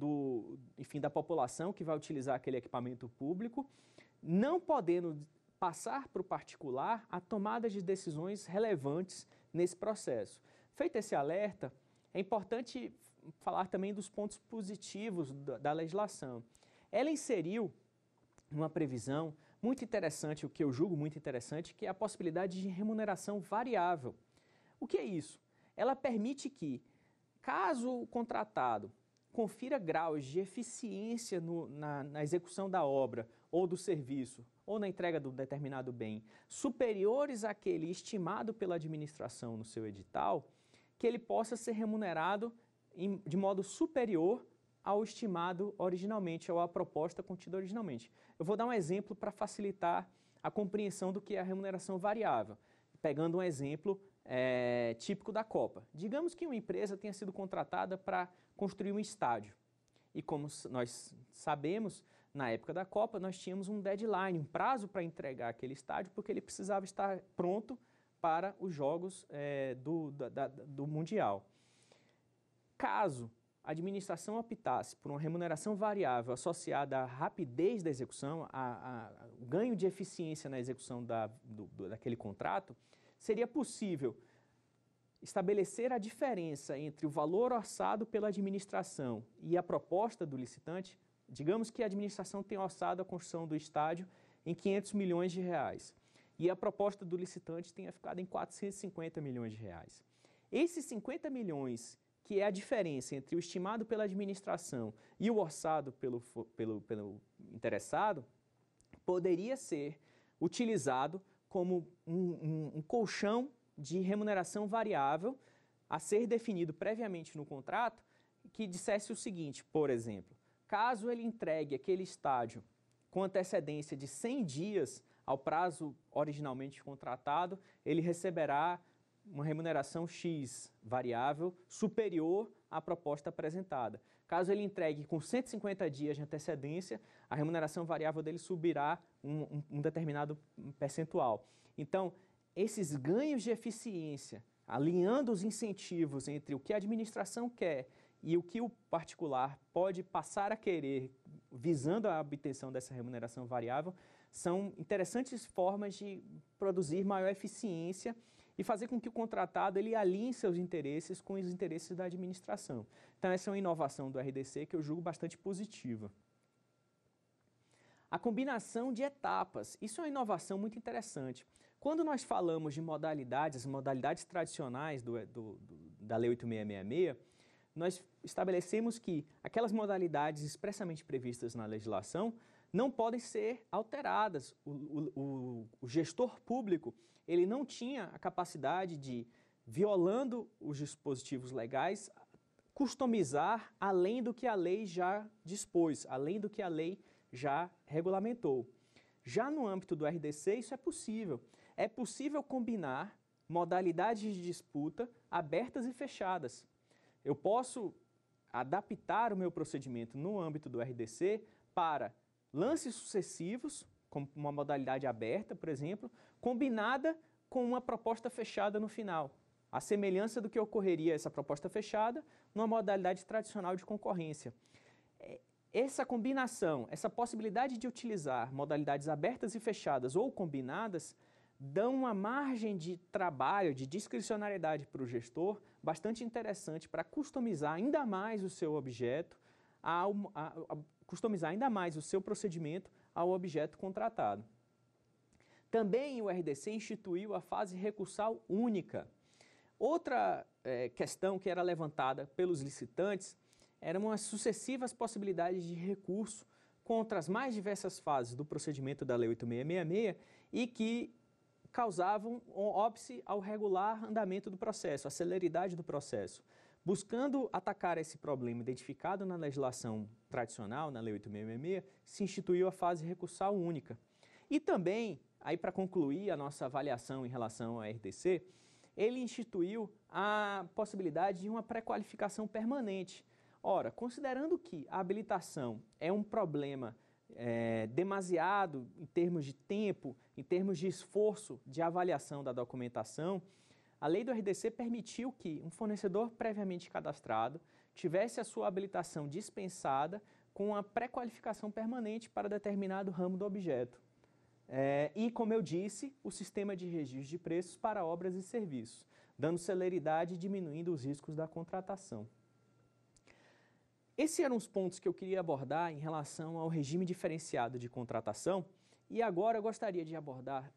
da população que vai utilizar aquele equipamento público, não podendo passar para o particular a tomada de decisões relevantes nesse processo. Feito esse alerta, é importante falar também dos pontos positivos da legislação. Ela inseriu uma previsão muito interessante, o que eu julgo muito interessante, que é a possibilidade de remuneração variável. O que é isso? Ela permite que, caso o contratado confira graus de eficiência na execução da obra ou do serviço, ou na entrega de um determinado bem, superiores àquele estimado pela administração no seu edital, que ele possa ser remunerado de modo superior ao estimado originalmente, ou à proposta contida originalmente. Eu vou dar um exemplo para facilitar a compreensão do que é a remuneração variável, pegando um exemplo típico da Copa. Digamos que uma empresa tenha sido contratada para construir um estádio. E como nós sabemos, na época da Copa, nós tínhamos um deadline, um prazo para entregar aquele estádio, porque ele precisava estar pronto para os jogos do Mundial. Caso a administração optasse por uma remuneração variável associada à rapidez da execução, ao ganho de eficiência na execução daquele contrato, seria possível estabelecer a diferença entre o valor orçado pela administração e a proposta do licitante. Digamos que a administração tem orçado a construção do estádio em 500 milhões de reais e a proposta do licitante tenha ficado em 450 milhões de reais. Esses 50 milhões, que é a diferença entre o estimado pela administração e o orçado pelo interessado, poderia ser utilizado como um colchão de remuneração variável a ser definido previamente no contrato, que dissesse o seguinte, por exemplo, caso ele entregue aquele estádio com antecedência de 100 dias ao prazo originalmente contratado, ele receberá uma remuneração X variável superior à proposta apresentada. Caso ele entregue com 150 dias de antecedência, a remuneração variável dele subirá um determinado percentual. Então, esses ganhos de eficiência, alinhando os incentivos entre o que a administração quer e o que o particular pode passar a querer, visando a obtenção dessa remuneração variável, são interessantes formas de produzir maior eficiência e fazer com que o contratado ele alinhe seus interesses com os interesses da administração. Então, essa é uma inovação do RDC que eu julgo bastante positiva. A combinação de etapas, isso é uma inovação muito interessante. Quando nós falamos de modalidades, as modalidades tradicionais da Lei 8666, nós estabelecemos que aquelas modalidades expressamente previstas na legislação não podem ser alteradas. O gestor público ele não tinha a capacidade de, violando os dispositivos legais, customizar além do que a lei já dispôs, além do que a lei já regulamentou. Já no âmbito do RDC, isso é possível. É possível combinar modalidades de disputa abertas e fechadas. Eu posso adaptar o meu procedimento no âmbito do RDC para lances sucessivos, como uma modalidade aberta, por exemplo, combinada com uma proposta fechada no final. A semelhança do que ocorreria essa proposta fechada numa modalidade tradicional de concorrência. Essa combinação, essa possibilidade de utilizar modalidades abertas e fechadas ou combinadas, dão uma margem de trabalho, de discricionariedade para o gestor bastante interessante para customizar ainda mais o seu objeto, customizar ainda mais o seu procedimento ao objeto contratado. Também o RDC instituiu a fase recursal única. Outra questão que era levantada pelos licitantes eram as sucessivas possibilidades de recurso contra as mais diversas fases do procedimento da Lei 8.666 e que causavam óbice ao regular andamento do processo, a celeridade do processo. Buscando atacar esse problema identificado na legislação tradicional, na Lei 8.666, se instituiu a fase recursal única. E também, aí para concluir a nossa avaliação em relação ao RDC, ele instituiu a possibilidade de uma pré-qualificação permanente. Ora, considerando que a habilitação é um problema demasiado em termos de tempo, em termos de esforço de avaliação da documentação, a lei do RDC permitiu que um fornecedor previamente cadastrado tivesse a sua habilitação dispensada com a pré-qualificação permanente para determinado ramo do objeto. E, como eu disse, o sistema de registro de preços para obras e serviços, dando celeridade e diminuindo os riscos da contratação. Esses eram os pontos que eu queria abordar em relação ao regime diferenciado de contratação e agora eu gostaria de abordar,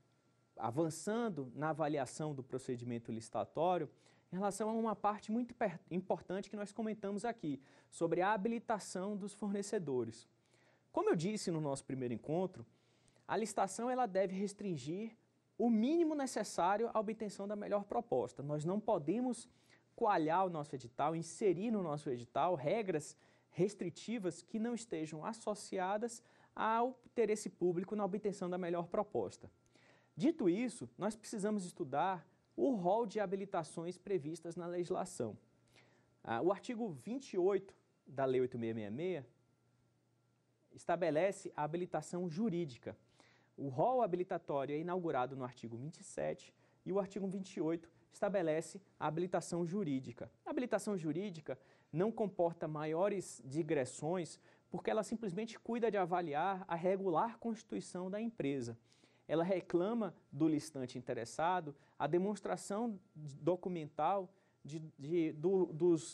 avançando na avaliação do procedimento licitatório, em relação a uma parte muito importante que nós comentamos aqui, sobre a habilitação dos fornecedores. Como eu disse no nosso primeiro encontro, a licitação ela deve restringir o mínimo necessário à obtenção da melhor proposta. Nós não podemos coalhar o nosso edital, inserir no nosso edital regras restritivas que não estejam associadas ao interesse público na obtenção da melhor proposta. Dito isso, nós precisamos estudar o rol de habilitações previstas na legislação. O artigo 28 da Lei 8.666 estabelece a habilitação jurídica. O rol habilitatório é inaugurado no artigo 27 e o artigo 28 estabelece a habilitação jurídica. A habilitação jurídica não comporta maiores digressões porque ela simplesmente cuida de avaliar a regular constituição da empresa. Ela reclama do licitante interessado a demonstração documental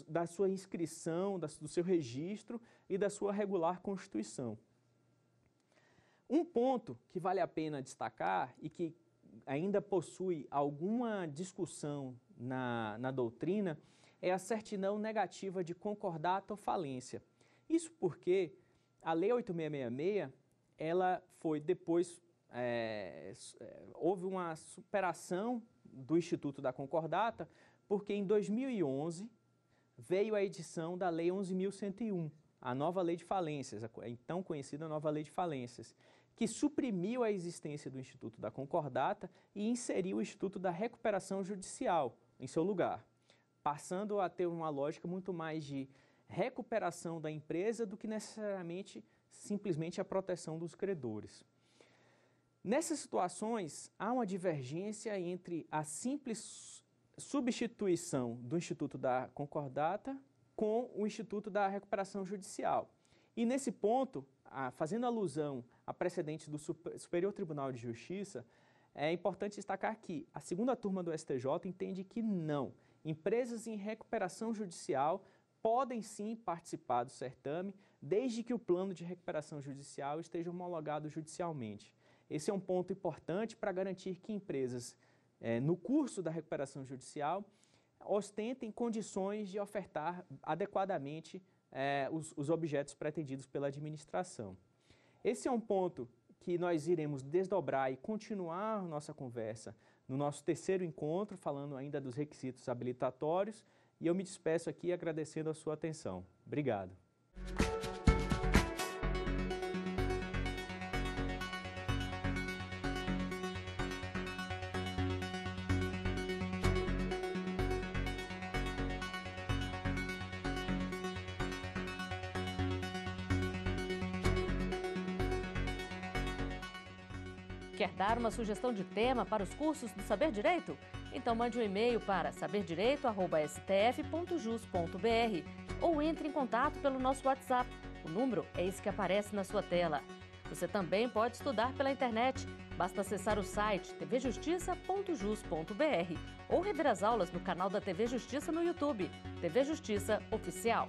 da sua inscrição, do seu registro e da sua regular constituição. Um ponto que vale a pena destacar e que ainda possui alguma discussão na doutrina é a certidão negativa de concordata ou falência. Isso porque a Lei 8.666, ela foi depois, houve uma superação do Instituto da Concordata, porque em 2011 veio a edição da Lei 11.101, a nova Lei de Falências, a então conhecida nova Lei de Falências, que suprimiu a existência do Instituto da Concordata e inseriu o Instituto da Recuperação Judicial em seu lugar, passando a ter uma lógica muito mais de recuperação da empresa do que necessariamente simplesmente a proteção dos credores. Nessas situações, há uma divergência entre a simples substituição do Instituto da Concordata com o Instituto da Recuperação Judicial. E nesse ponto, fazendo alusão a precedentes do Superior Tribunal de Justiça, é importante destacar que a segunda turma do STJ entende que não. Empresas em recuperação judicial podem sim participar do certame, desde que o plano de recuperação judicial esteja homologado judicialmente. Esse é um ponto importante para garantir que empresas, no curso da recuperação judicial, ostentem condições de ofertar adequadamente os objetos pretendidos pela administração. Esse é um ponto que nós iremos desdobrar e continuar nossa conversa no nosso terceiro encontro, falando ainda dos requisitos habilitatórios, e eu me despeço aqui agradecendo a sua atenção. Obrigado. Quer dar uma sugestão de tema para os cursos do Saber Direito? Então mande um e-mail para saberdireito@stf.jus.br ou entre em contato pelo nosso WhatsApp. O número é esse que aparece na sua tela. Você também pode estudar pela internet. Basta acessar o site tvjustiça.jus.br ou rever as aulas no canal da TV Justiça no YouTube, TV Justiça Oficial.